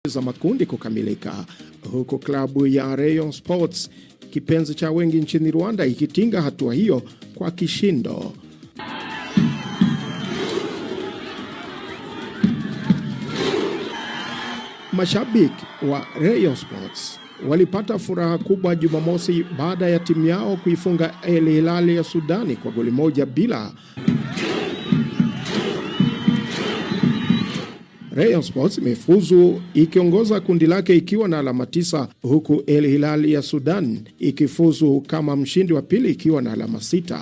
za makundi kukamilika, huku klabu ya Rayon Sports, kipenzi cha wengi nchini Rwanda, ikitinga hatua hiyo kwa kishindo. Mashabiki wa Rayon Sports walipata furaha kubwa Jumamosi baada ya timu yao kuifunga Al Hilal ya Sudani kwa goli 1-0. Rayon Sports imefuzu ikiongoza kundi lake ikiwa na alama 9, huku Al Hilal ya Sudan ikifuzu kama mshindi wa pili ikiwa na alama 6.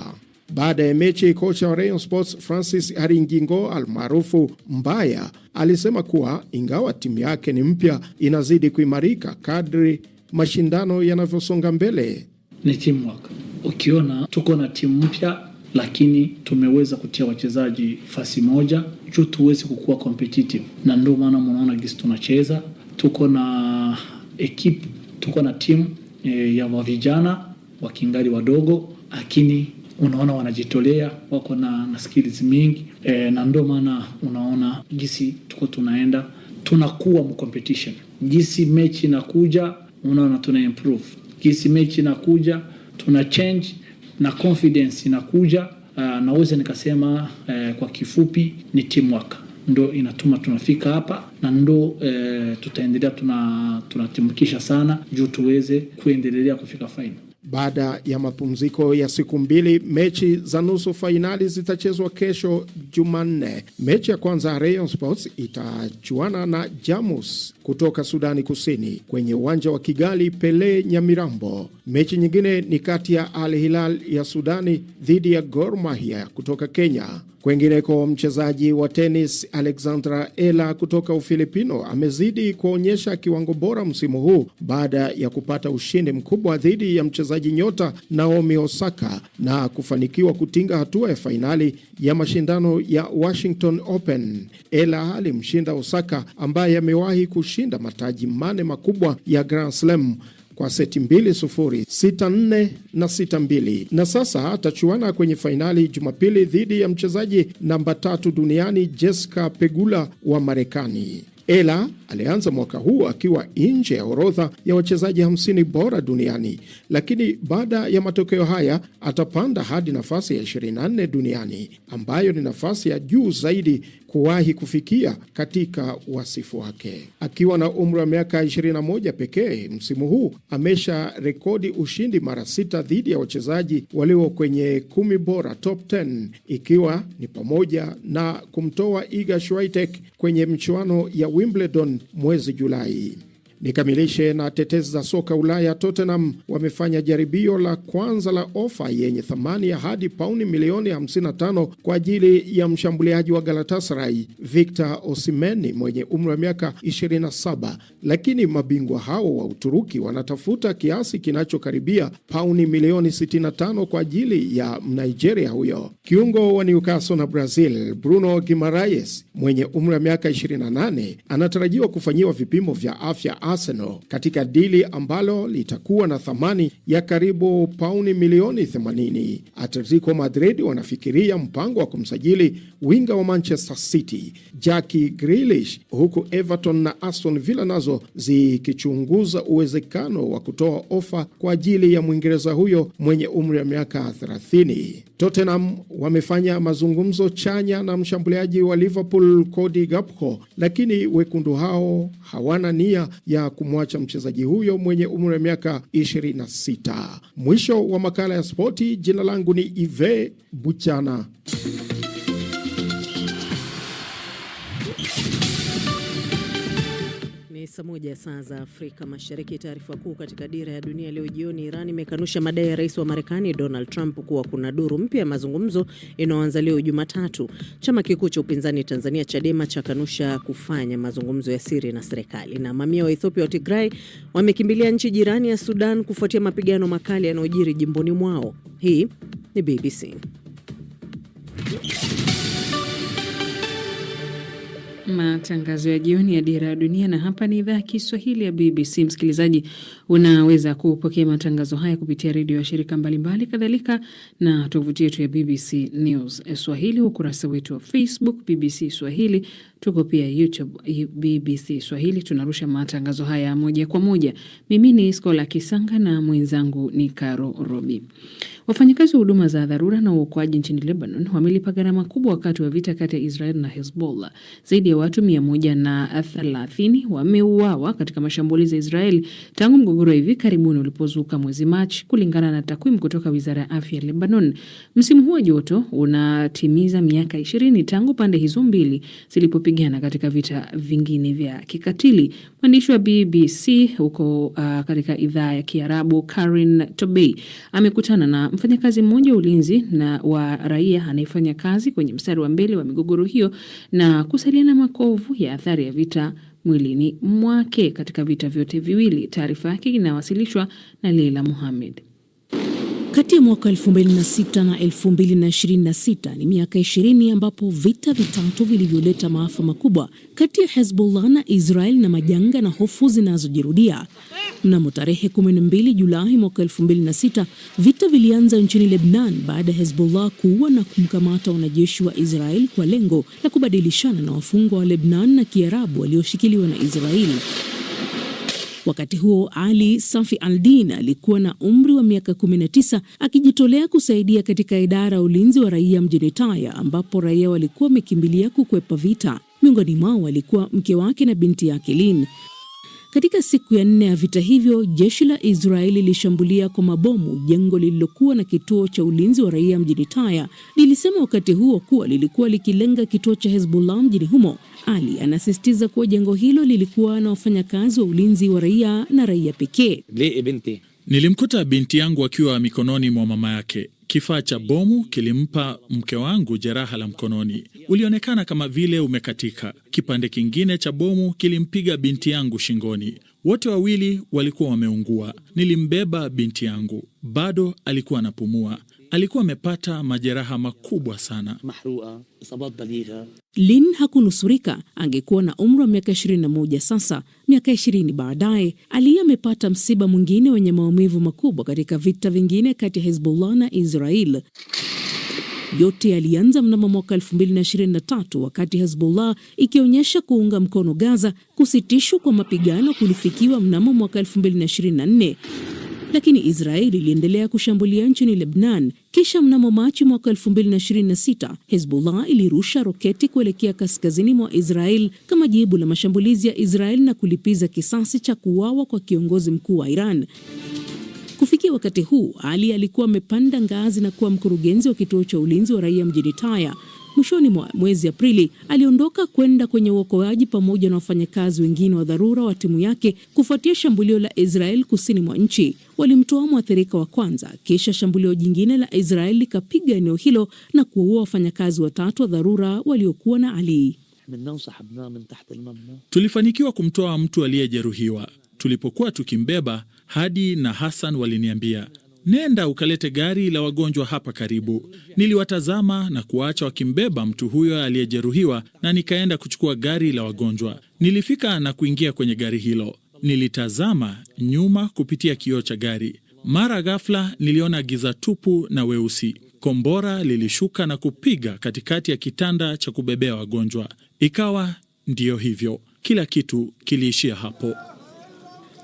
Baada ya mechi, kocha wa Rayon Sports Francis Haringingo almaarufu Mbaya alisema kuwa ingawa timu yake ni mpya, inazidi kuimarika kadri mashindano yanavyosonga mbele. Ni teamwork. Ukiona tuko na timu mpya, lakini tumeweza kutia wachezaji fasi moja juu tuweze kukua competitive, na ndio maana mnaona gisi tunacheza. Tuko na equipe, tuko na timu ya vijana wakingali wadogo, lakini unaona wanajitolea, wako na skills mingi, na ndio maana unaona gisi tuko tunakuwa mu competition. Gisi mechi inakuja, unaona tuna improve. Gisi mechi inakuja, tuna change na confidence inakuja. Naweza nikasema kwa kifupi ni teamwork ndo inatuma tunafika hapa, na ndo tutaendelea tunatimukisha sana juu tuweze kuendelea kufika final. Baada ya mapumziko ya siku 2, mechi za nusu fainali zitachezwa kesho Jumanne. Mechi ya kwanza, Rayon Sports itachuana na Jamus kutoka Sudani Kusini kwenye uwanja wa Kigali Pele Nyamirambo. Mechi nyingine ni kati ya Al Hilal ya Sudani dhidi ya Gor Mahia kutoka Kenya. Kwengineko, mchezaji wa tenis Alexandra Ela kutoka Ufilipino amezidi kuonyesha kiwango bora msimu huu baada ya kupata ushindi mkubwa dhidi ya mchezaji nyota Naomi Osaka na kufanikiwa kutinga hatua ya fainali ya mashindano ya Washington Open. Ela alimshinda Osaka ambaye amewahi kushinda mataji 8 makubwa ya Grand Slam kwa seti 2-0, 6-4 na 6-2. Na sasa atachuana kwenye fainali Jumapili dhidi ya mchezaji namba 3 duniani Jessica Pegula wa Marekani. Ela alianza mwaka huu akiwa nje ya orodha ya wachezaji 50 bora duniani, lakini baada ya matokeo haya atapanda hadi nafasi ya 24 duniani, ambayo ni nafasi ya juu zaidi kuwahi kufikia katika wasifu wake. Akiwa na umri wa miaka 21 pekee, msimu huu amesha rekodi ushindi mara 6 dhidi ya wachezaji walio kwenye 10 bora top 10, ikiwa ni pamoja na kumtoa Iga Swiatek kwenye mchuano ya Wimbledon mwezi Julai. Nikamilishe na tetezi za soka Ulaya. Tottenham wamefanya jaribio la kwanza la ofa yenye thamani ya hadi pauni milioni 55 kwa ajili ya mshambuliaji wa Galatasaray Victor Osimhen mwenye umri wa miaka 27, lakini mabingwa hao wa Uturuki wanatafuta kiasi kinachokaribia pauni milioni 65 kwa ajili ya Nigeria huyo. Kiungo wa Newcastle na Brazil Bruno Guimaraes mwenye umri wa miaka 28 anatarajiwa kufanyiwa vipimo vya afya Arsenal katika dili ambalo litakuwa na thamani ya karibu pauni milioni 80. Atletico Madrid wanafikiria mpango wa kumsajili winga wa Manchester City Jack Grealish, huku Everton na Aston Villa nazo zikichunguza uwezekano wa kutoa ofa kwa ajili ya Mwingereza huyo mwenye umri wa miaka 30. Tottenham wamefanya mazungumzo chanya na mshambuliaji wa Liverpool Cody Gakpo, lakini wekundu hao hawana nia ya kumwacha mchezaji huyo mwenye umri wa miaka 26. Mwisho wa makala ya spoti. Jina langu ni Ive Buchana. Saa 1 saa za Afrika Mashariki. Taarifa kuu katika dira ya dunia leo jioni: Iran imekanusha madai ya rais wa Marekani Donald Trump kuwa kuna duru mpya ya mazungumzo inayoanza leo Jumatatu. Chama kikuu cha upinzani Tanzania Chadema chakanusha kufanya mazungumzo ya siri na serikali. Na mamia wa Ethiopia wa Tigray wamekimbilia nchi jirani ya Sudan kufuatia mapigano makali yanayojiri jimboni mwao. Hii ni BBC. Matangazo ya jioni ya Dira ya Dunia, na hapa ni idhaa ya Kiswahili ya BBC. Msikilizaji, unaweza kupokea matangazo haya kupitia redio ya shirika mbalimbali, kadhalika na tovuti yetu ya BBC News Swahili, ukurasa wetu wa Facebook BBC Swahili, tuko pia YouTube BBC Swahili. Tunarusha matangazo haya moja kwa moja. Mimi ni Skola Kisanga na mwenzangu ni Karo Robi. Wafanyakazi wa huduma za dharura na uokoaji nchini Lebanon wamelipa gharama kubwa wakati wa vita kati ya Israel na Hezbollah. Zaidi ya watu 130 wameuawa katika mashambulizi ya Israel tangu mgogoro hivi karibuni ulipozuka mwezi Machi, kulingana na takwimu kutoka Wizara ya Afya ya Lebanon. Msimu huu wa joto unatimiza miaka 20 tangu pande hizo mbili zilipopigana katika vita vingine vya kikatili. Mwandishi wa BBC huko katika idhaa ya Kiarabu Karin Tobey amekutana na mfanyakazi mmoja wa ulinzi na wa raia anayefanya kazi kwenye mstari wa mbele wa migogoro hiyo na kusaliana makovu ya athari ya vita mwilini mwake katika vita vyote viwili. Taarifa yake inawasilishwa na Leila Mohamed. Kati ya mwaka 2006 na 2026 ni miaka 20 ambapo vita vitatu vilivyoleta maafa makubwa kati ya Hezbollah na Israel na majanga na hofu zinazojirudia. Mnamo tarehe 12 Julai mwaka 2006, vita vilianza nchini Lebanon baada ya Hezbollah kuua na kumkamata wanajeshi wa Israel kwa lengo la kubadilishana na wafungwa wa Lebanon na Kiarabu walioshikiliwa na Israel. Wakati huo Ali Safi Aldin alikuwa na umri wa miaka 19 akijitolea kusaidia katika idara ya ulinzi wa raia mjini Taya, ambapo raia walikuwa wamekimbilia kukwepa vita. Miongoni mwao walikuwa mke wake na binti yake Lin. Katika siku ya 4 ya vita hivyo, jeshi la Israeli lilishambulia kwa mabomu jengo lililokuwa na kituo cha ulinzi wa raia mjini Taya. Lilisema wakati huo kuwa lilikuwa likilenga kituo cha Hezbollah mjini humo. Ali anasisitiza kuwa jengo hilo lilikuwa na wafanyakazi wa ulinzi wa raia na raia pekee. Nilimkuta binti yangu akiwa mikononi mwa mama yake. Kifaa cha bomu kilimpa mke wangu jeraha la mkononi. Ulionekana kama vile umekatika. Kipande kingine cha bomu kilimpiga binti yangu shingoni. Wote wawili walikuwa wameungua. Nilimbeba binti yangu. Bado alikuwa anapumua. Alikuwa amepata majeraha makubwa sana. Lin hakunusurika. Angekuwa na umri wa miaka 21 sasa. Miaka 20 baadaye, Ali amepata msiba mwingine wenye maumivu makubwa katika vita vingine kati ya Hezbollah na Israel. Yote yalianza mnamo mwaka 2023 wakati Hezbollah ikionyesha kuunga mkono Gaza. Kusitishwa kwa mapigano kulifikiwa mnamo mwaka 2024. Lakini Israeli iliendelea kushambulia nchini Lebanon. Kisha mnamo Machi mwaka 2026, Hezbollah ilirusha roketi kuelekea kaskazini mwa Israel kama jibu la mashambulizi ya Israel na kulipiza kisasi cha kuuawa kwa kiongozi mkuu wa Iran. Kufikia wakati huu, Ali alikuwa amepanda ngazi na kuwa mkurugenzi wa kituo cha ulinzi wa raia mjini Taya. Mwishoni mwa mwezi Aprili, aliondoka kwenda kwenye uokoaji pamoja na wafanyakazi wengine wa dharura wa timu yake kufuatia shambulio la Israel kusini mwa nchi. Walimtoa mwathirika wa kwanza, kisha shambulio jingine la Israel likapiga eneo hilo na kuwaua wafanyakazi watatu wa dharura waliokuwa na Ali. Tulifanikiwa kumtoa mtu aliyejeruhiwa. Tulipokuwa tukimbeba, Hadi na Hassan waliniambia, "Nenda ukalete gari la wagonjwa hapa karibu." Niliwatazama na kuacha wakimbeba mtu huyo aliyejeruhiwa na nikaenda kuchukua gari la wagonjwa. Nilifika na kuingia kwenye gari hilo. Nilitazama nyuma kupitia kioo cha gari. Mara ghafla niliona giza tupu na weusi. Kombora lilishuka na kupiga katikati ya kitanda cha kubebea wagonjwa. Ikawa ndiyo hivyo. Kila kitu kiliishia hapo.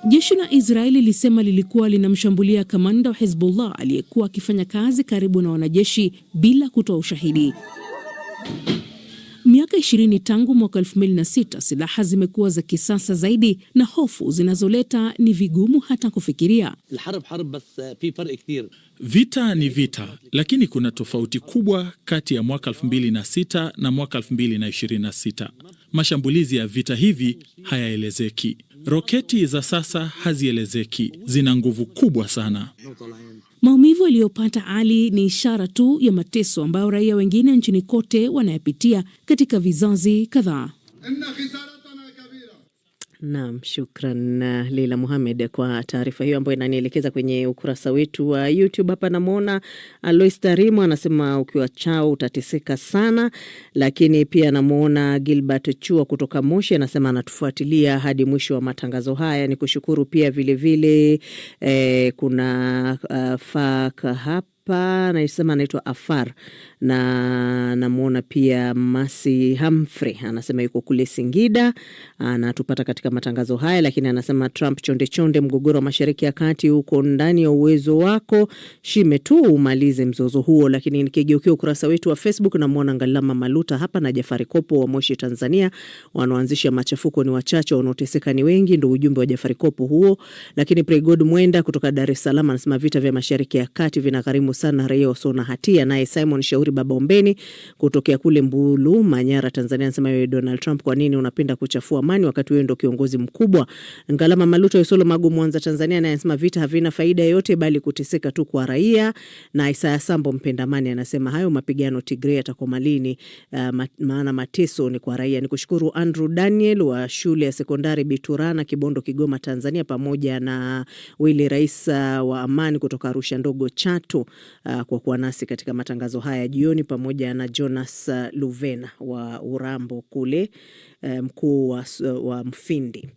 Jeshi la Israeli lilisema lilikuwa linamshambulia kamanda wa Hezbollah aliyekuwa akifanya kazi karibu na wanajeshi bila kutoa ushahidi. Miaka 20 tangu mwaka 2006, silaha zimekuwa za kisasa zaidi na hofu zinazoleta ni vigumu hata kufikiria. Vita ni vita, lakini kuna tofauti kubwa kati ya mwaka 2006 na mwaka 2026. Mashambulizi ya vita hivi hayaelezeki. Roketi za sasa hazielezeki, zina nguvu kubwa sana. Maumivu aliyopata Ali ni ishara tu ya mateso ambayo raia wengine nchini kote wanayapitia katika vizazi kadhaa. Naam, shukran Leila Mohamed kwa taarifa hiyo ambayo inanielekeza kwenye ukurasa wetu wa YouTube. Hapa namuona Alois Tarimo anasema ukiwa chao utateseka sana, lakini pia namuona Gilbert Chua kutoka Moshi anasema anatufuatilia hadi mwisho wa matangazo haya. Nikushukuru pia vile vile kuna Faka hapa anasema anaitwa Afar, na namuona pia Masi Humphrey anasema yuko kule Singida anatupata katika matangazo haya, lakini anasema Trump chonde chonde, mgogoro wa Mashariki ya Kati uko ndani ya uwezo wako, shime tu umalize mzozo huo. Lakini nikigeukia ukurasa wetu wa Facebook namuona Ngalama Maluta hapa na Jafari Kopo wa Moshi Tanzania, wanaoanzisha machafuko ni wachache, wanaoteseka ni wengi, ndio ujumbe wa Jafari Kopo huo. Lakini Pregod Mwenda kutoka Dar es Salaam anasema vita vya Mashariki ya Kati vinagharimu sana raia wasio na hatia. Naye Simon Shauri Baba Ombeni kutokea kule Mbulu Manyara Tanzania anasema wewe Donald Trump, kwa nini unapenda kuchafua amani wakati wewe ndio kiongozi mkubwa? Ngalama Maluta Yosolo Magu Mwanza Tanzania naye anasema vita havina faida yote bali kuteseka tu kwa raia. Na Isaya Sambo mpenda amani anasema hayo mapigano Tigray yatakoma lini, maana mateso ni kwa raia. Nikushukuru Andrew Daniel wa shule ya sekondari Biturana Kibondo Kigoma Tanzania, pamoja na Willy Rais wa Amani kutoka Arusha Ndogo Chato kwa kuwa nasi katika matangazo haya jioni, pamoja na Jonas Luvena wa Urambo kule mkuu wa Mfindi.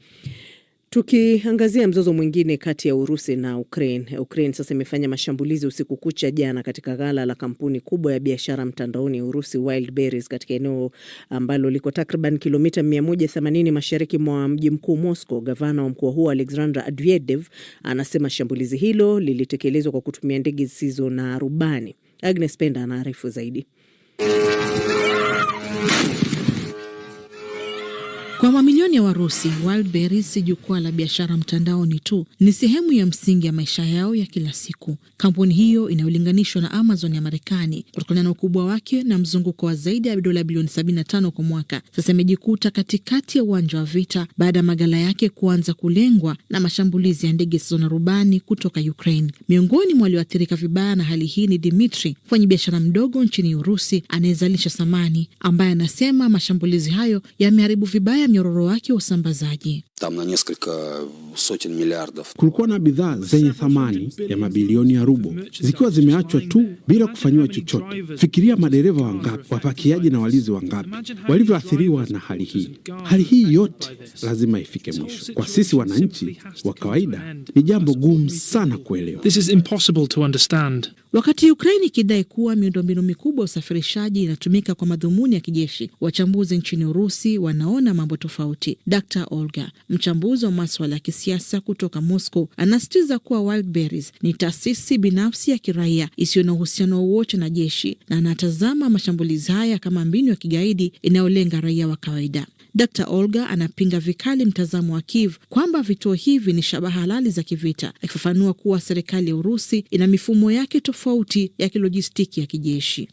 Tukiangazia mzozo mwingine kati ya Urusi na Ukraine. Ukraine sasa imefanya mashambulizi usiku kucha jana katika ghala la kampuni kubwa ya biashara mtandaoni Urusi Wildberries katika eneo ambalo liko takriban kilomita 180 mashariki mwa mji mkuu Moscow. Gavana wa mkoa huo Alexander Adviedev anasema shambulizi hilo lilitekelezwa kwa kutumia ndege zisizo na rubani. Agnes Penda anaarifu zaidi. Kwa mamilioni ya Warusi, Wildberries si jukwaa la biashara mtandaoni tu, ni sehemu ya msingi ya maisha yao ya kila siku. Kampuni hiyo inayolinganishwa na Amazon ya Marekani kutokana na ukubwa wake na mzunguko wa zaidi ya dola bilioni 75 kwa mwaka, sasa imejikuta katikati ya uwanja wa vita baada ya maghala yake kuanza kulengwa na mashambulizi ya ndege zisizo na rubani kutoka Ukraine. Miongoni mwa walioathirika vibaya na hali hii ni Dimitri, mfanyabiashara mdogo nchini Urusi anayezalisha samani, ambaye anasema mashambulizi hayo yameharibu vibaya mnyororo wake wa usambazaji. Kulikuwa na bidhaa zenye thamani ya mabilioni ya rubo zikiwa zimeachwa tu bila kufanyiwa chochote. Fikiria madereva wangapi, wapakiaji na walizi wangapi walivyoathiriwa na hali hii. Hali hii yote lazima ifike mwisho. Kwa sisi wananchi wa kawaida ni jambo gumu sana kuelewa. This is impossible to understand. Wakati Ukraine ikidai kuwa miundombinu mikubwa ya usafirishaji inatumika kwa madhumuni ya kijeshi, wachambuzi nchini Urusi wanaona mambo tofauti. Dr. Olga, mchambuzi wa masuala ya kisiasa kutoka Moscow, anasitiza kuwa Wildberries ni taasisi binafsi ya kiraia isiyo na uhusiano wowote na jeshi, na anatazama mashambulizi haya kama mbinu ya kigaidi inayolenga raia wa kawaida. Dr. Olga anapinga vikali mtazamo wa Kiev kwamba vituo hivi ni shabaha halali za kivita, akifafanua kuwa serikali ya Urusi ina mifumo yake tofauti ya kilojistiki ya kijeshi.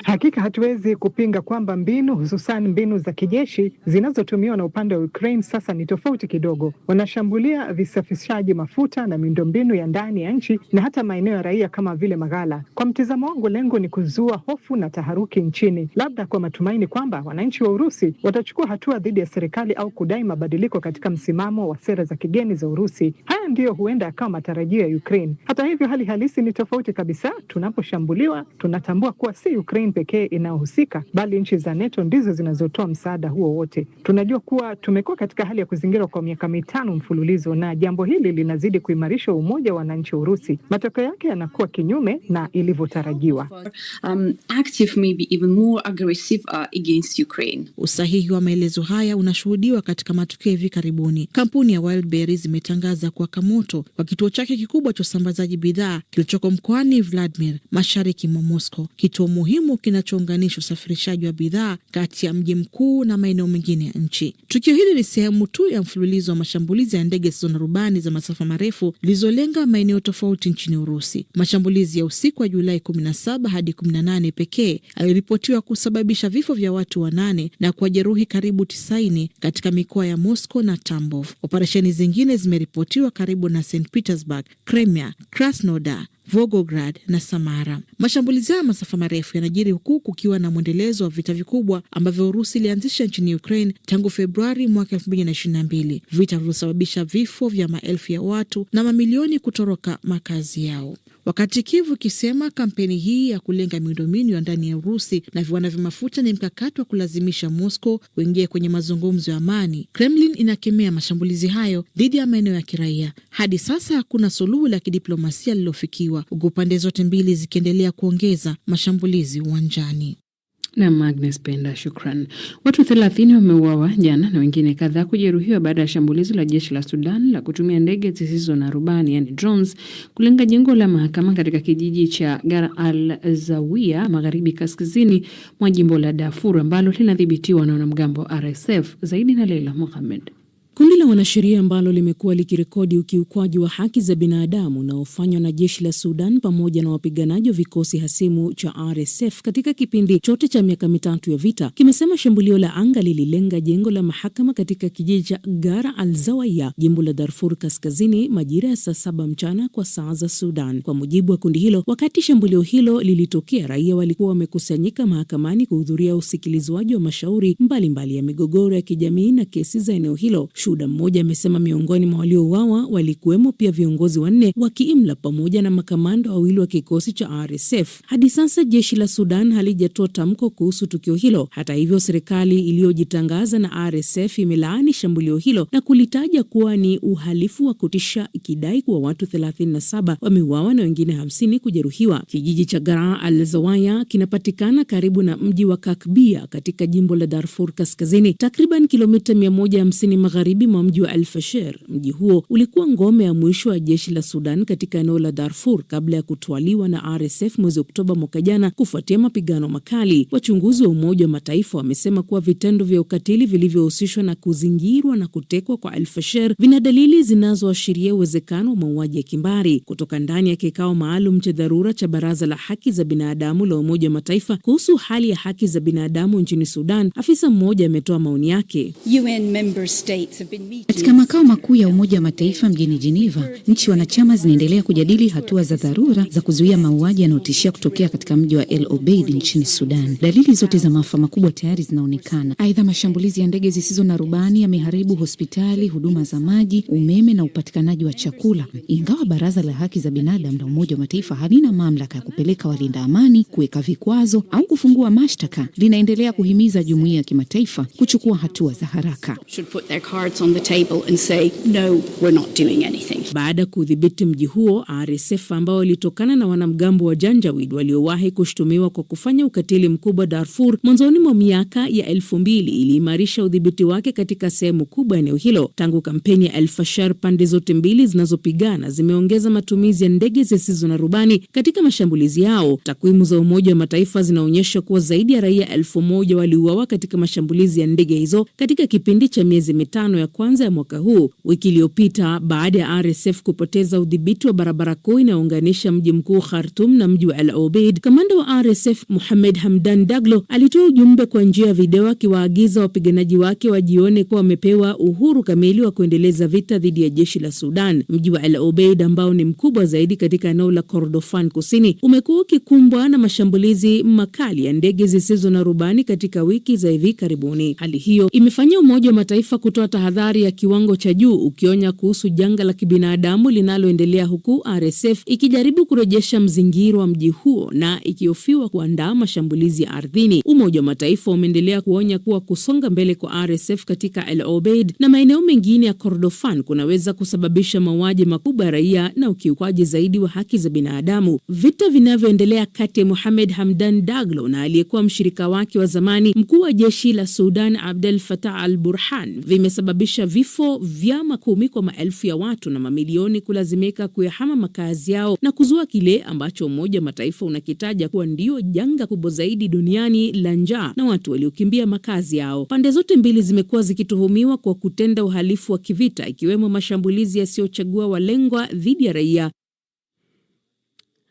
Hakika hatuwezi kupinga kwamba mbinu, hususan mbinu za kijeshi zinazotumiwa na upande wa Ukraine sasa ni tofauti kidogo. Wanashambulia visafishaji mafuta na miundombinu ya ndani ya nchi na hata maeneo ya raia kama vile maghala. Kwa mtazamo wangu, lengo ni kuzua hofu na taharuki nchini, labda kwa matumaini kwamba wananchi wa Urusi watachukua hatua dhidi ya serikali au kudai mabadiliko katika msimamo wa sera za kigeni za Urusi. Haya ndiyo huenda akawa matarajio ya Ukraine. Hata hivyo, hali halisi ni tofauti kabisa. Tunaposhambuliwa, tunatambua kuwa si Ukraine pekee inayohusika, bali nchi za NATO ndizo zinazotoa msaada huo wote. Tunajua kuwa tumekuwa katika hali ya kuzingirwa kwa miaka 5 mfululizo, na jambo hili linazidi kuimarisha umoja wa wananchi wa Urusi. Matokeo yake yanakuwa kinyume na ilivyotarajiwa. Against Ukraine. Usahihi wa maelezo haya unashuhudiwa katika matukio hivi karibuni. Kampuni ya Wildberries imetangaza kuwaka moto kwa kituo chake kikubwa cha usambazaji bidhaa kilichoko mkoani Vladimir, mashariki mwa Moscow, kituo muhimu kinachounganisha usafirishaji wa bidhaa kati ya mji mkuu na maeneo mengine ya nchi. Tukio hili ni sehemu tu ya mfululizo wa mashambulizi ya ndege zisizo na rubani za masafa marefu zilizolenga maeneo tofauti nchini Urusi. Mashambulizi ya usiku wa Julai 17 hadi 18 pekee yaliripotiwa kusababisha vifo vya watu 8 na kujeruhi karibu 90 katika mikoa ya Moscow na Tambov. Operesheni zingine zimeripotiwa karibu na St. Petersburg, Crimea, Krasnodar, Volgograd na Samara. Mashambulizi ya masafa marefu yanajiri huku kukiwa na mwendelezo wa vita vikubwa ambavyo Urusi ilianzisha nchini Ukraine tangu Februari mwaka 2022, vita vilivyosababisha vifo vya maelfu ya watu na mamilioni kutoroka makazi yao. Wakati Kyiv ikisema kampeni hii ya kulenga miundombinu ya ndani ya Urusi na viwanda vya mafuta ni mkakati wa kulazimisha Moscow kuingia kwenye mazungumzo ya amani, Kremlin inakemea mashambulizi hayo dhidi ya maeneo ya kiraia. Hadi sasa hakuna suluhu la kidiplomasia lililofikiwa, huku pande zote mbili zikiendelea kuongeza mashambulizi uwanjani. Na Agnes Penda, shukran. Watu 30 wameuawa jana na wengine kadhaa kujeruhiwa baada ya shambulizi la jeshi la Sudan la kutumia ndege zisizo na rubani, yani drones, kulenga jengo la mahakama katika kijiji cha Gar al-Zawiya magharibi kaskazini mwa jimbo la Darfur ambalo linadhibitiwa na wanamgambo wa RSF. Zaidi na Leila Mohamed. Kundi la wanasheria ambalo limekuwa likirekodi ukiukwaji wa haki za binadamu unaofanywa na jeshi la Sudan pamoja na wapiganaji wa vikosi hasimu cha RSF katika kipindi chote cha miaka mitatu ya vita kimesema shambulio la anga lililenga jengo la mahakama katika kijiji cha Gar al-Zawiya, jimbo la Darfur kaskazini, majira ya saa 7 mchana kwa saa za Sudan. Kwa mujibu wa kundi hilo, wakati shambulio hilo lilitokea, raia walikuwa wamekusanyika mahakamani kuhudhuria usikilizwaji wa mashauri mbalimbali ya migogoro ya kijamii na kesi za eneo hilo. Shuhuda mmoja amesema miongoni mwa waliouawa walikuwemo pia viongozi 4 wa kiimla pamoja na makamanda 2 wa kikosi cha RSF. Hadi sasa jeshi la Sudan halijatoa tamko kuhusu tukio hilo. Hata hivyo, serikali iliyojitangaza na RSF imelaani shambulio hilo na kulitaja kuwa ni uhalifu wa kutisha, ikidai kuwa watu 37 wameuawa na wengine 50 kujeruhiwa. Kijiji cha Gar al-Zawiya kinapatikana karibu na mji wa Kakbia katika jimbo la Darfur kaskazini, takriban kilomita 150 magharibi mwa mji wa Al-Fasher. Mji huo ulikuwa ngome ya mwisho ya jeshi la Sudan katika eneo la Darfur kabla ya kutwaliwa na RSF mwezi Oktoba mwaka jana kufuatia mapigano makali. Wachunguzi wa Umoja wa Mataifa wamesema kuwa vitendo vya ukatili vilivyohusishwa na kuzingirwa na kutekwa kwa Al-Fasher vina dalili zinazoashiria uwezekano wa mauaji ya kimbari. Kutoka ndani ya kikao maalum cha dharura cha Baraza la Haki za Binadamu la Umoja wa Mataifa kuhusu hali ya haki za binadamu nchini Sudan, afisa mmoja ametoa maoni yake. Katika makao makuu ya Umoja wa Mataifa mjini Geneva, nchi wanachama zinaendelea kujadili hatua za dharura za kuzuia mauaji yanayotishia kutokea katika mji wa El Obeid nchini Sudan. Dalili zote za maafa makubwa tayari zinaonekana. Aidha, mashambulizi ya ndege zisizo na rubani yameharibu hospitali, huduma za maji, umeme na upatikanaji wa chakula. Ingawa Baraza la Haki za Binadamu la Umoja wa Mataifa halina mamlaka ya kupeleka walinda amani, kuweka vikwazo au kufungua mashtaka, linaendelea kuhimiza jumuiya ya kimataifa kuchukua hatua za haraka. Baada ya kudhibiti mji huo, RSF ambao ilitokana na wanamgambo wa Janjaweed waliowahi kushtumiwa kwa kufanya ukatili mkubwa Darfur mwanzoni mwa miaka ya 2000 iliimarisha udhibiti wake katika sehemu kubwa ya eneo hilo. Tangu kampeni ya Al-Fasher, pande zote mbili zinazopigana zimeongeza matumizi ya ndege zisizo na rubani katika mashambulizi yao. Takwimu za Umoja wa Mataifa zinaonyesha kuwa zaidi ya raia 1000 waliuawa katika mashambulizi ya ndege hizo katika kipindi cha miezi 5 ya kwanza ya mwaka huu. Wiki iliyopita, baada ya RSF kupoteza udhibiti wa barabara kuu inayounganisha mji mkuu Khartoum na mji wa Al Obeid, kamanda wa RSF Mohamed Hamdan Daglo alitoa ujumbe kwa njia ya video akiwaagiza wapiganaji wake wajione kuwa wamepewa uhuru kamili wa kuendeleza vita dhidi ya jeshi la Sudan. Mji wa Al Obeid ambao ni mkubwa zaidi katika eneo la Kordofan Kusini umekuwa ukikumbwa na mashambulizi makali ya ndege zisizo na rubani katika wiki za hivi karibuni. Hali hiyo imefanya Umoja wa Mataifa kutoa tahadhari ya kiwango cha juu ukionya kuhusu janga la kibinadamu linaloendelea, huku RSF ikijaribu kurejesha mzingiro wa mji huo na ikihofiwa kuandaa mashambulizi ya ardhini. Umoja wa Mataifa umeendelea kuonya kuwa kusonga mbele kwa RSF katika El Obeid na maeneo mengine ya Kordofan kunaweza kusababisha mauaji makubwa ya raia na ukiukwaji zaidi wa haki za binadamu. Vita vinavyoendelea kati ya Mohamed Hamdan Daglo na aliyekuwa mshirika wake wa zamani, mkuu wa jeshi la Sudan Abdel Fattah al-Burhan, vimesababisha vifo vya makumi kwa maelfu ya watu na mamilioni kulazimika kuyahama makazi yao na kuzua kile ambacho Umoja wa Mataifa unakitaja kuwa ndio janga kubwa zaidi duniani la njaa na watu waliokimbia makazi yao. Pande zote mbili zimekuwa zikituhumiwa kwa kutenda uhalifu wa kivita, ikiwemo mashambulizi yasiyochagua walengwa dhidi ya raia.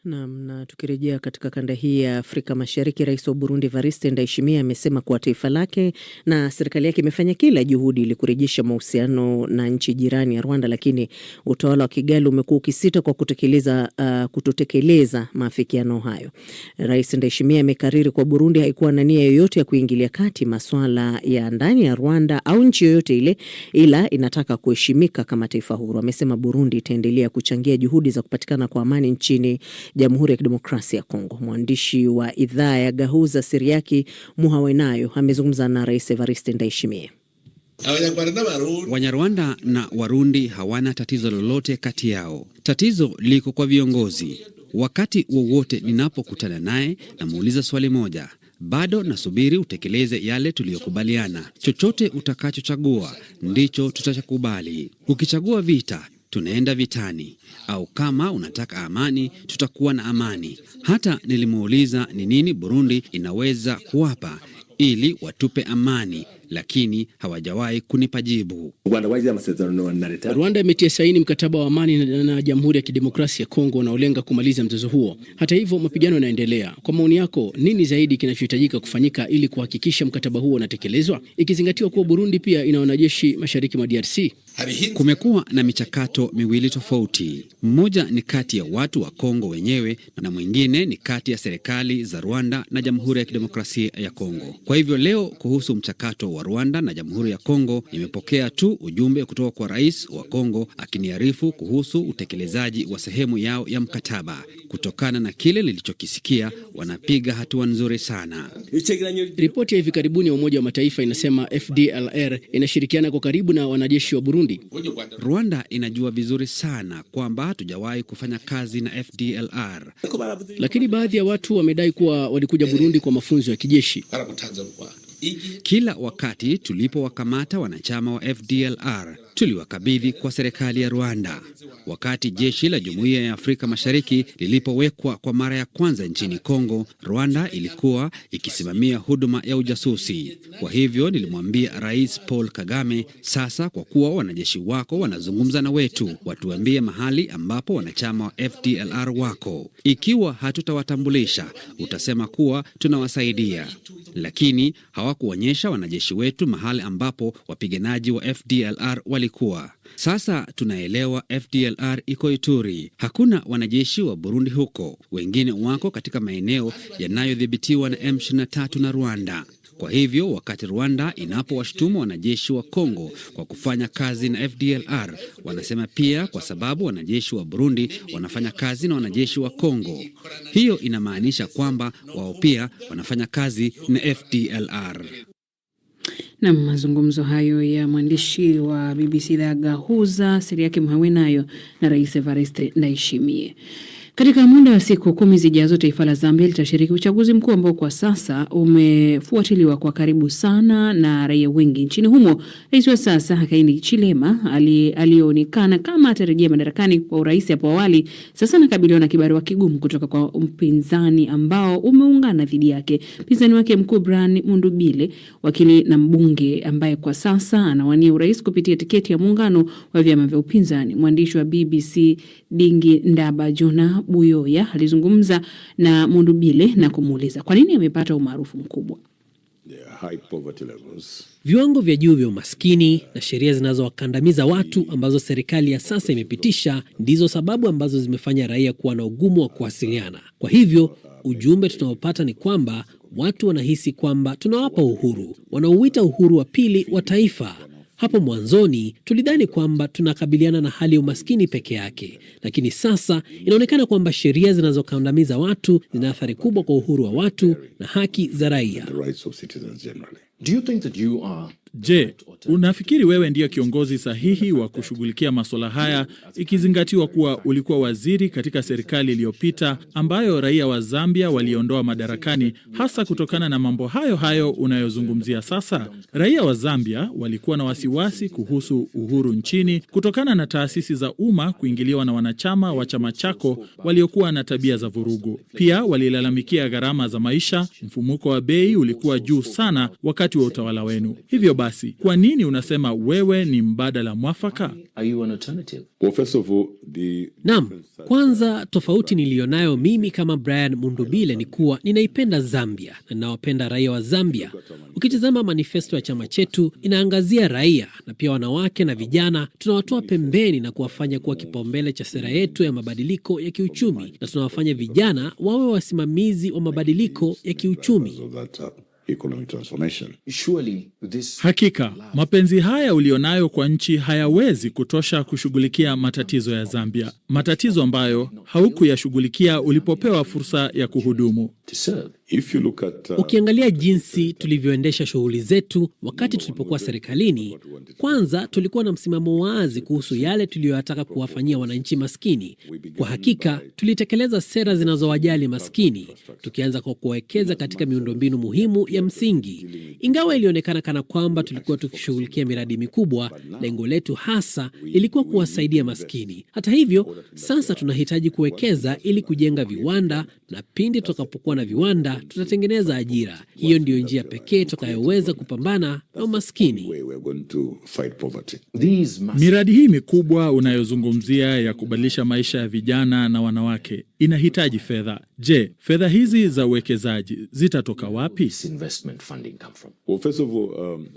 Na tukirejea katika kanda hii ya Afrika Mashariki, rais wa Burundi Evariste Ndayishimiye amesema kuwa taifa lake na serikali yake imefanya kila juhudi ili kurejesha mahusiano na nchi jirani ya Rwanda, lakini utawala wa Kigali umekuwa ukisita kwa kutotekeleza maafikiano hayo. Rais Ndayishimiye amekariri kwa Burundi haikuwa na nia yoyote ya kuingilia kati masuala ya ndani ya Rwanda au nchi yoyote ile, ila inataka kuheshimika kama taifa huru. Amesema Burundi itaendelea kuchangia juhudi za kupatikana kwa amani nchini Jamhuri ya Kidemokrasia ya Kongo. Mwandishi wa idhaa ya Gahuza Siriaki Muhawenayo amezungumza na Rais Evariste Ndayishimiye. Wanyarwanda na Warundi hawana tatizo lolote kati yao. Tatizo liko kwa viongozi. Wakati wowote ninapokutana naye namuuliza swali moja: bado nasubiri utekeleze yale tuliyokubaliana. Chochote utakachochagua ndicho tutachokubali. Ukichagua vita, tunaenda vitani, au kama unataka amani, tutakuwa na amani. Hata nilimuuliza ni nini Burundi inaweza kuwapa ili watupe amani, lakini hawajawahi kunipa jibu. Rwanda imetia saini mkataba wa amani na Jamhuri ya Kidemokrasia ya Kongo unaolenga kumaliza mzozo huo. Hata hivyo, mapigano yanaendelea. Kwa maoni yako, nini zaidi kinachohitajika kufanyika ili kuhakikisha mkataba huo unatekelezwa, ikizingatiwa kuwa Burundi pia ina wanajeshi mashariki mwa DRC? Kumekuwa na michakato miwili tofauti. Mmoja ni kati ya watu wa Kongo wenyewe na mwingine ni kati ya serikali za Rwanda na Jamhuri ya Kidemokrasia ya Kongo. Kwa hivyo leo, kuhusu mchakato wa Rwanda na Jamhuri ya Kongo, nimepokea tu ujumbe kutoka kwa rais wa Kongo akiniarifu kuhusu utekelezaji wa sehemu yao ya mkataba. Kutokana na kile nilichokisikia, wanapiga hatua nzuri sana. Ripoti ya hivi karibuni ya Umoja wa Mataifa inasema FDLR inashirikiana kwa karibu na wanajeshi wa Burundi. Rwanda inajua vizuri sana kwamba hatujawahi kufanya kazi na FDLR. Lakini baadhi ya watu wamedai kuwa walikuja Burundi kwa mafunzo ya kijeshi. Kila wakati tulipowakamata wanachama wa FDLR, tuliwakabidhi kwa serikali ya Rwanda. Wakati jeshi la Jumuiya ya Afrika Mashariki lilipowekwa kwa mara ya kwanza nchini Kongo, Rwanda ilikuwa ikisimamia huduma ya ujasusi. Kwa hivyo nilimwambia Rais Paul Kagame, sasa kwa kuwa wanajeshi wako wanazungumza na wetu, watuambie mahali ambapo wanachama wa FDLR wako. Ikiwa hatutawatambulisha, utasema kuwa tunawasaidia. Lakini hawakuonyesha wanajeshi wetu mahali ambapo wapiganaji wa FDLR walikuwa. Sasa tunaelewa FDLR iko Ituri. Hakuna wanajeshi wa Burundi huko. Wengine wako katika maeneo yanayodhibitiwa na M23 na Rwanda. Kwa hivyo wakati Rwanda inapowashutumu wanajeshi wa Kongo kwa kufanya kazi na FDLR, wanasema pia kwa sababu wanajeshi wa Burundi wanafanya kazi na wanajeshi wa Kongo. Hiyo inamaanisha kwamba wao pia wanafanya kazi na FDLR. Na mazungumzo hayo ya mwandishi wa BBC Gahuza Siriaki Muhawenayo na Rais Evariste Ndayishimiye. Katika muda wa siku 10 zijazo, taifa la Zambia litashiriki uchaguzi mkuu ambao kwa sasa umefuatiliwa kwa karibu sana na raia wengi nchini humo. Rais wa sasa Hakainde Hichilema alionekana kama atarejea madarakani kwa urais hapo awali, sasa anakabiliwa na kibarua kigumu kutoka kwa mpinzani ambao umeungana dhidi yake. Mpinzani wake mkuu Brian Mundubile, wakili na mbunge ambaye kwa sasa anawania urais kupitia tiketi ya muungano wa vyama vya upinzani. Mwandishi wa BBC Dingi Ndaba Jona Buyoya alizungumza na Mundubile na kumuuliza kwa nini amepata umaarufu mkubwa. Viwango vya juu vya umaskini na sheria zinazowakandamiza watu ambazo serikali ya sasa imepitisha ndizo sababu ambazo zimefanya raia kuwa na ugumu wa kuwasiliana. Kwa hivyo ujumbe tunaopata ni kwamba watu wanahisi kwamba tunawapa uhuru, wanaouita uhuru wa pili wa taifa. Hapo mwanzoni tulidhani kwamba tunakabiliana na hali ya umaskini peke yake, lakini sasa inaonekana kwamba sheria zinazokandamiza watu zina athari kubwa kwa uhuru wa watu na haki za raia. Je, unafikiri wewe ndiyo kiongozi sahihi wa kushughulikia masuala haya, ikizingatiwa kuwa ulikuwa waziri katika serikali iliyopita ambayo raia wa Zambia waliondoa madarakani hasa kutokana na mambo hayo hayo unayozungumzia sasa? Raia wa Zambia walikuwa na wasiwasi kuhusu uhuru nchini kutokana na taasisi za umma kuingiliwa na wanachama wa chama chako waliokuwa na tabia za vurugu. Pia walilalamikia gharama za maisha, mfumuko wa bei ulikuwa juu sana wakati wa utawala wenu. Hivyo basi, kwa nini unasema wewe ni mbadala mwafaka? Naam, kwanza tofauti niliyonayo mimi kama Brian Mundubile ni kuwa ninaipenda Zambia na ninawapenda raia wa Zambia. Ukitazama manifesto ya chama chetu inaangazia raia na pia wanawake na vijana, tunawatoa pembeni na kuwafanya kuwa kipaumbele cha sera yetu ya mabadiliko ya kiuchumi, na tunawafanya vijana wawe wasimamizi wa mabadiliko ya kiuchumi. Hakika, mapenzi haya ulionayo kwa nchi hayawezi kutosha kushughulikia matatizo ya Zambia, matatizo ambayo haukuyashughulikia ulipopewa fursa ya kuhudumu. Ukiangalia jinsi tulivyoendesha shughuli zetu wakati tulipokuwa serikalini, kwanza tulikuwa na msimamo wazi kuhusu yale tuliyoyataka kuwafanyia wananchi maskini. Kwa hakika, tulitekeleza sera zinazowajali maskini, tukianza kwa kuwekeza katika miundombinu muhimu ya msingi. Ingawa ilionekana kana kwamba tulikuwa tukishughulikia miradi mikubwa, lengo letu hasa lilikuwa kuwasaidia maskini. Hata hivyo, sasa tunahitaji kuwekeza ili kujenga viwanda, na pindi tutakapokuwa na viwanda tutatengeneza ajira. Hiyo ndiyo njia pekee tutakayoweza kupambana na umaskini. Miradi hii mikubwa unayozungumzia ya kubadilisha maisha ya vijana na wanawake inahitaji fedha. Je, fedha hizi za uwekezaji zitatoka wapi?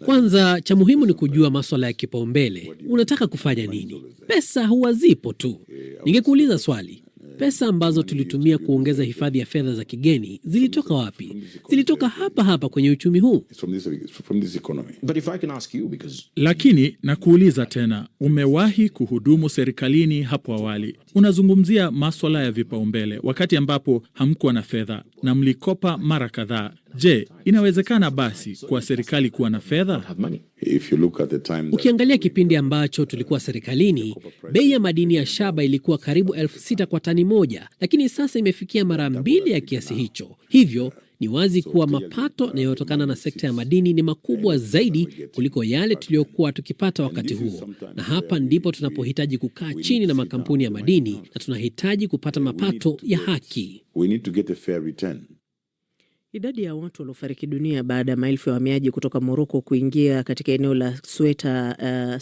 Kwanza, cha muhimu ni kujua masuala ya kipaumbele. Unataka kufanya nini? Pesa huwa zipo tu. Ningekuuliza swali, pesa ambazo tulitumia kuongeza hifadhi ya fedha za kigeni zilitoka wapi? Zilitoka hapa hapa kwenye uchumi huu. Lakini nakuuliza tena, umewahi kuhudumu serikalini hapo awali. Unazungumzia masuala ya vipaumbele wakati ambapo hamkuwa na fedha na mlikopa mara kadhaa. Je, inawezekana basi kwa serikali kuwa na fedha? Ukiangalia kipindi ambacho tulikuwa serikalini, bei ya madini ya shaba ilikuwa karibu 6,000 kwa tani moja, lakini sasa imefikia mara 2 ya kiasi hicho. Hivyo ni wazi kuwa mapato yanayotokana na sekta ya madini ni makubwa zaidi kuliko yale tuliyokuwa tukipata wakati huo. Na hapa ndipo tunapohitaji kukaa chini na makampuni ya madini, na tunahitaji kupata mapato ya haki. Idadi ya watu waliofariki dunia baada ya maelfu ya wahamiaji kutoka Moroko kuingia katika eneo la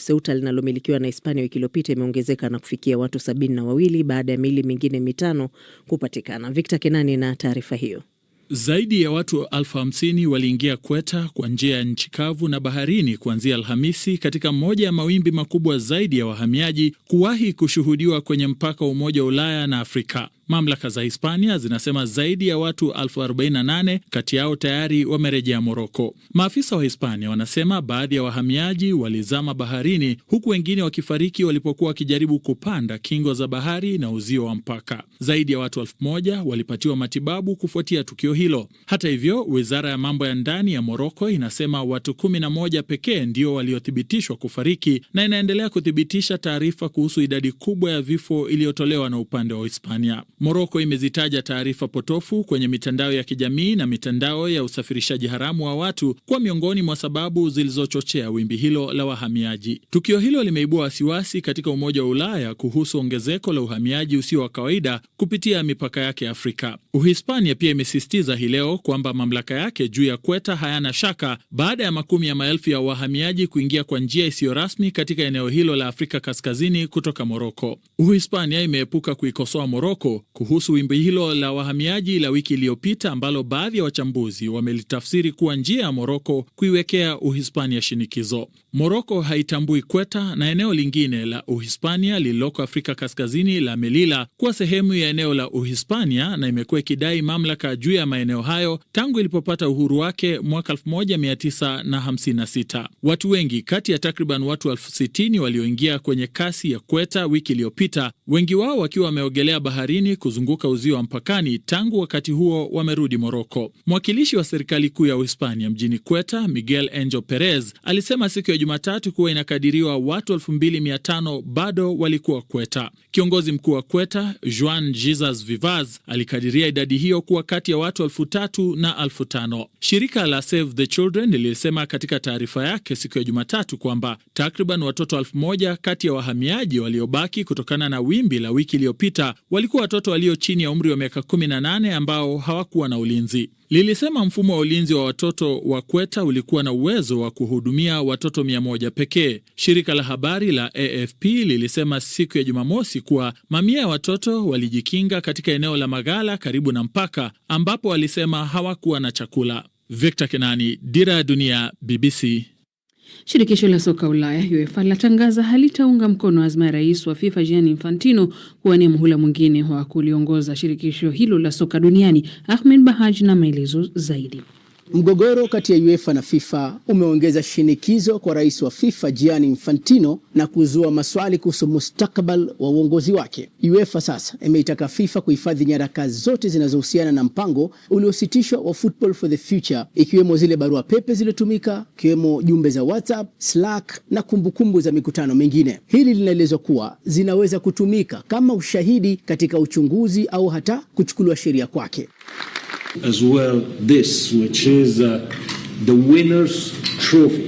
Ceuta linalomilikiwa na Hispania wiki iliyopita imeongezeka na kufikia watu 72 baada ya miili mingine 5 kupatikana. Victor Kenani na taarifa hiyo. Zaidi ya watu 50,000 waliingia Kweta kwa njia ya nchi kavu na baharini kuanzia Alhamisi, katika moja ya mawimbi makubwa zaidi ya wahamiaji kuwahi kushuhudiwa kwenye mpaka wa Umoja wa Ulaya na Afrika. Mamlaka za Hispania zinasema zaidi ya watu 48,000 kati yao tayari wamerejea Moroko. Maafisa wa Hispania wanasema baadhi ya wahamiaji walizama baharini, huku wengine wakifariki walipokuwa wakijaribu kupanda kingo za bahari na uzio wa mpaka. Zaidi ya watu 1,000 walipatiwa matibabu kufuatia tukio hilo. Hata hivyo, wizara ya mambo ya ndani ya Moroko inasema watu 11 pekee ndio waliothibitishwa kufariki, na inaendelea kuthibitisha taarifa kuhusu idadi kubwa ya vifo iliyotolewa na upande wa Hispania. Moroko imezitaja taarifa potofu kwenye mitandao ya kijamii na mitandao ya usafirishaji haramu wa watu kwa miongoni mwa sababu zilizochochea wimbi hilo la wahamiaji. Tukio hilo limeibua wasiwasi katika Umoja wa Ulaya kuhusu ongezeko la uhamiaji usio wa kawaida kupitia mipaka yake ya Afrika. Uhispania pia imesisitiza hii leo kwamba mamlaka yake juu ya Kweta hayana shaka baada ya makumi ya maelfu ya wahamiaji kuingia kwa njia isiyo rasmi katika eneo hilo la Afrika Kaskazini kutoka Moroko. Uhispania imeepuka kuikosoa Moroko kuhusu wimbi hilo la wahamiaji la wiki iliyopita, ambalo baadhi ya wachambuzi wamelitafsiri kuwa njia ya Moroko kuiwekea Uhispania shinikizo. Moroko haitambui Kweta na eneo lingine la Uhispania lililoko Afrika Kaskazini la Melilla kuwa sehemu ya eneo la Uhispania, na imekuwa ikidai mamlaka juu ya maeneo hayo tangu ilipopata uhuru wake mwaka 1956. Watu wengi kati ya takriban watu 60,000 walioingia kwenye kasi ya Kweta wiki iliyopita, wengi wao wakiwa wameogelea baharini kuzunguka uzio wa mpakani, tangu wakati huo wamerudi Moroko. Mwakilishi wa serikali kuu ya Uhispania mjini Kweta, Miguel Angel Perez, alisema siku ya Jumatatu kuwa inakadiriwa watu 2,500 bado walikuwa Kweta. Kiongozi mkuu wa Kweta, Juan Jesus Vivaz, alikadiria idadi hiyo kuwa kati ya watu 3,000 na 5,000. Shirika la Save the Children lilisema katika taarifa yake siku ya Jumatatu kwamba takriban watoto 1,000 kati ya wahamiaji waliobaki kutokana na wimbi la wiki iliyopita walikuwa watoto walio chini ya umri wa miaka 18 ambao hawakuwa na ulinzi. lilisema mfumo wa ulinzi wa watoto wa Quetta ulikuwa na uwezo wa kuhudumia watoto 100 pekee. Shirika la habari la AFP lilisema siku ya Jumamosi kuwa mamia ya watoto walijikinga katika eneo la maghala karibu na mpaka, ambapo walisema hawakuwa na chakula. Victor Kenani, Dira ya Dunia, BBC. Shirikisho la soka Ulaya UEFA latangaza halitaunga mkono azma ya rais wa FIFA Gianni Infantino kuwania muhula mwingine wa kuliongoza shirikisho hilo la soka duniani. Ahmed Bahaj na maelezo zaidi. Mgogoro kati ya UEFA na FIFA umeongeza shinikizo kwa rais wa FIFA Gianni Infantino na kuzua maswali kuhusu mustakabali wa uongozi wake. UEFA sasa imeitaka FIFA kuhifadhi nyaraka zote zinazohusiana na mpango uliositishwa wa Football for the Future, ikiwemo zile barua pepe zilizotumika, ikiwemo jumbe za WhatsApp, Slack na kumbukumbu za mikutano mingine. Hili linaelezwa kuwa zinaweza kutumika kama ushahidi katika uchunguzi au hata kuchukuliwa sheria kwake. As well this which is the winners trophy.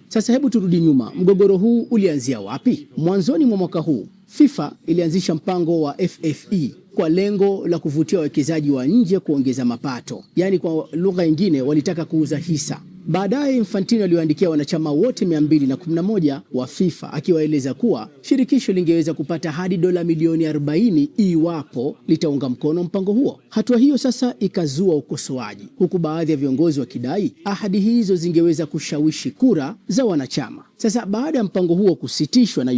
Sasa hebu turudi nyuma. Mgogoro huu ulianzia wapi? Mwanzoni mwa mwaka huu FIFA ilianzisha mpango wa FFE kwa lengo la kuvutia wawekezaji wa nje kuongeza mapato. Yaani kwa lugha nyingine walitaka kuuza hisa. Baadaye Infantino aliwaandikia wanachama wote 211 wa FIFA akiwaeleza kuwa shirikisho lingeweza kupata hadi dola milioni 40 iwapo litaunga mkono mpango huo. Hatua hiyo sasa ikazua ukosoaji, huku baadhi ya viongozi wakidai ahadi hizo zingeweza kushawishi kura za wanachama. Sasa baada ya mpango huo kusitishwa na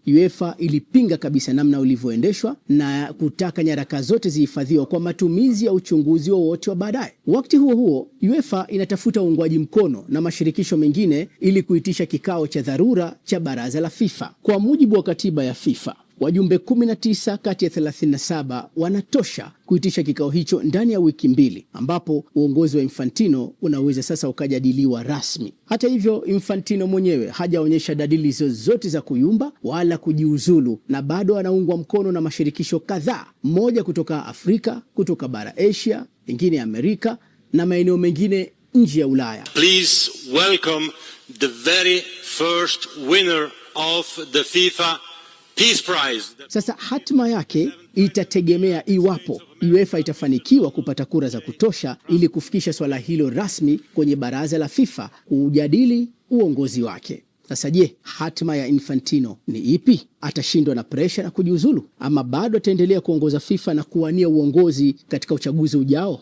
UEFA ilipinga kabisa namna ulivyoendeshwa na kutaka nyaraka zote zihifadhiwe kwa matumizi ya uchunguzi wowote wa baadaye. Wakati huo huo, UEFA inatafuta uungwaji mkono na mashirikisho mengine ili kuitisha kikao cha dharura cha baraza la FIFA. Kwa mujibu wa katiba ya FIFA, wajumbe 19 kati ya 37 wanatosha kuitisha kikao hicho ndani ya wiki 2, ambapo uongozi wa Infantino unaweza sasa ukajadiliwa rasmi. Hata hivyo, Infantino mwenyewe hajaonyesha dalili zozote za kuyumba wala kujiuzulu, na bado anaungwa mkono na mashirikisho kadhaa, moja kutoka Afrika, kutoka bara Asia, ingine Amerika na maeneo mengine nje ya Ulaya. Please welcome the very first winner of the FIFA Peace Prize. Sasa hatima yake itategemea iwapo UEFA itafanikiwa kupata kura za kutosha ili kufikisha swala hilo rasmi kwenye baraza la FIFA kujadili uongozi wake. Sasa je, hatima ya Infantino ni ipi? Atashindwa na presha na kujiuzulu, ama bado ataendelea kuongoza FIFA na kuwania uongozi katika uchaguzi ujao?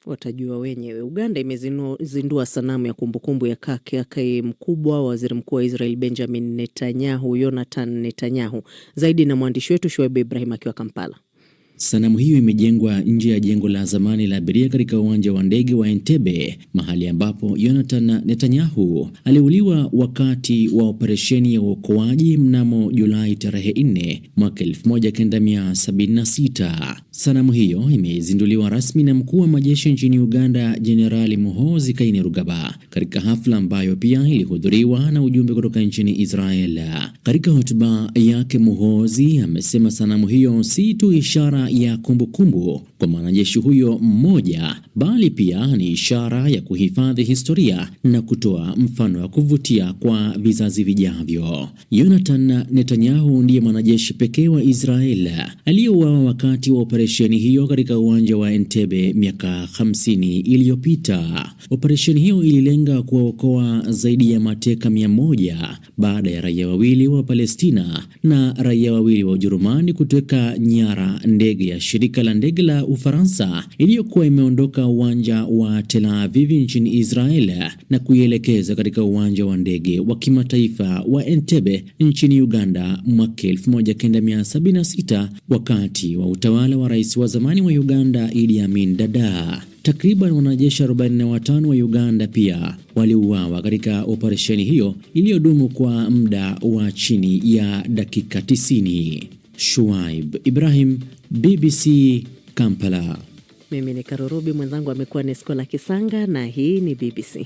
Watajua wenyewe. Uganda imezindua sanamu ya kumbukumbu ya kaka yake mkubwa waziri mkuu wa Israel Benjamin Netanyahu, Jonathan Netanyahu. Zaidi na mwandishi wetu Shoaib Ibrahim akiwa Kampala. Sanamu hiyo imejengwa nje ya jengo la zamani la abiria katika uwanja wa ndege wa Entebbe, mahali ambapo Jonathan Netanyahu aliuliwa wakati wa operesheni ya uokoaji mnamo Julai tarehe 4 mwaka 1976. Sanamu hiyo imezinduliwa rasmi na mkuu wa majeshi nchini Uganda Jenerali Muhoozi Kainerugaba katika hafla ambayo pia ilihudhuriwa na ujumbe kutoka nchini Israel. Katika hotuba yake, Muhoozi amesema sanamu hiyo si tu ishara ya kumbukumbu kwa mwanajeshi huyo mmoja, bali pia ni ishara ya kuhifadhi historia na kutoa mfano wa kuvutia kwa vizazi vijavyo. Jonathan Netanyahu ndiye mwanajeshi pekee wa Israel aliyeuawa wakati wa operesheni hiyo katika uwanja wa Entebbe miaka 50 iliyopita. Operesheni hiyo ililenga kuwaokoa zaidi ya mateka 100 baada ya raia wawili wa Palestina na raia wawili wa Ujerumani kuteka nyara ndege ya shirika la ndege la Ufaransa iliyokuwa imeondoka uwanja wa Tel Aviv nchini Israel na kuielekeza katika uwanja wa ndege wa kimataifa wa Entebbe nchini Uganda mwaka 1976 wakati wa utawala wa rais wa zamani wa Uganda Idi Amin Dada. Takriban wanajeshi 45 wa Uganda pia waliuawa katika operesheni hiyo iliyodumu kwa muda wa chini ya dakika 90. Shoaib Ibrahim, BBC Kampala. Mimi ni Karurubi, mwenzangu amekuwa Neskola Kisanga na hii ni BBC.